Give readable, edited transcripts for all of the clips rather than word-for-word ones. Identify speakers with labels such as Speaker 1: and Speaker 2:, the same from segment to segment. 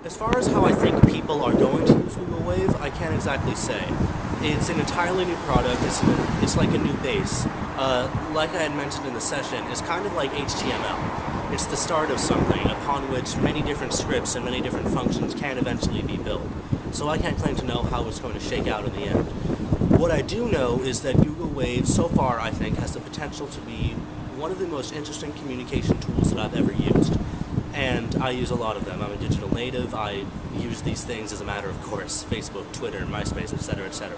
Speaker 1: As far as how I think people are going to use Google Wave, I can't exactly say. It's an entirely new product. It's like a new base. Like I had mentioned in the session, it's kind of like HTML. It's the start of something upon which many different scripts and many different functions can eventually be built. So I can't claim to know how it's going to shake out in the end. What I do know is that Google Wave, so far, I think, has the potential to be one of the most interesting communication tools that I've ever used. And I use a lot of them. I'm a digital native. I use these things as a matter of course. Facebook, Twitter, MySpace, etc., etc.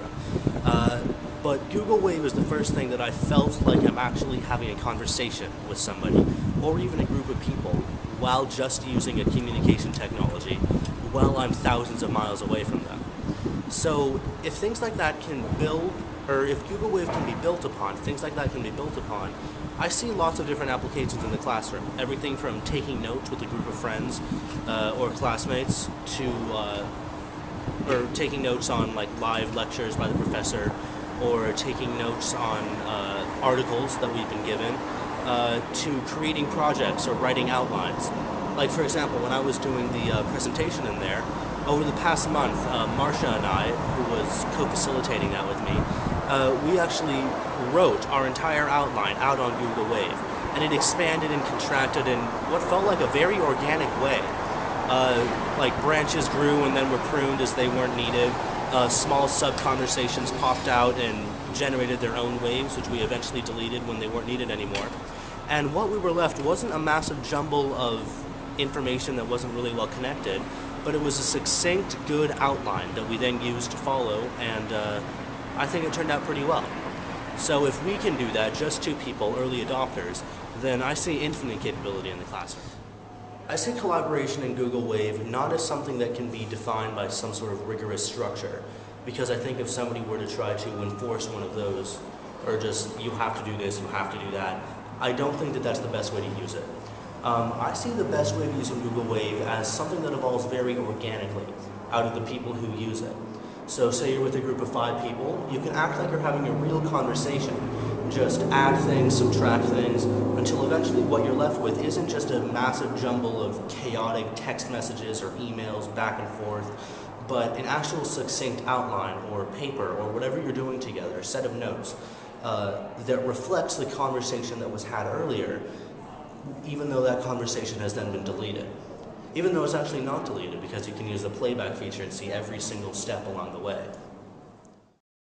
Speaker 1: But Google Wave is the first thing that I felt like I'm actually having a conversation with somebody, or even a group of people, while just using a communication technology, while I'm thousands of miles away from them. So if things like that can build, or if Google Wave can be built upon, things like that can be built upon, I see lots of different applications in the classroom. Everything from taking notes with a group of friends or classmates to, or taking notes on like live lectures by the professor, or taking notes on articles that we've been given, to creating projects or writing outlines. Like for example, when I was doing the presentation in there, over the past month, Marcia and I, who was co-facilitating that with me, we actually wrote our entire outline out on Google Wave, and it expanded and contracted in what felt like a very organic way. Like branches grew and then were pruned as they weren't needed. Small sub-conversations popped out and generated their own waves, which we eventually deleted when they weren't needed anymore. And what we were left wasn't a massive jumble of information that wasn't really well connected, but it was a succinct, good outline that we then used to follow, and I think it turned out pretty well. So if we can do that, just two people, early adopters, then I see infinite capability in the classroom. I see collaboration in Google Wave not as something that can be defined by some sort of rigorous structure, because I think if somebody were to try to enforce one of those, or just you have to do this, you have to do that, I don't think that that's the best way to use it. I see the best way of using Google Wave as something that evolves very organically out of the people who use it. So say you're with a group of 5 people, you can act like you're having a real conversation. Just add things, subtract things, until eventually what you're left with isn't just a massive jumble of chaotic text messages or emails back and forth, but an actual succinct outline or paper or whatever you're doing together, a set of notes, that reflects the conversation that was had earlier, even though that conversation has then been deleted. Even though it's actually not deleted, because you can use the playback feature and see every single step along the way.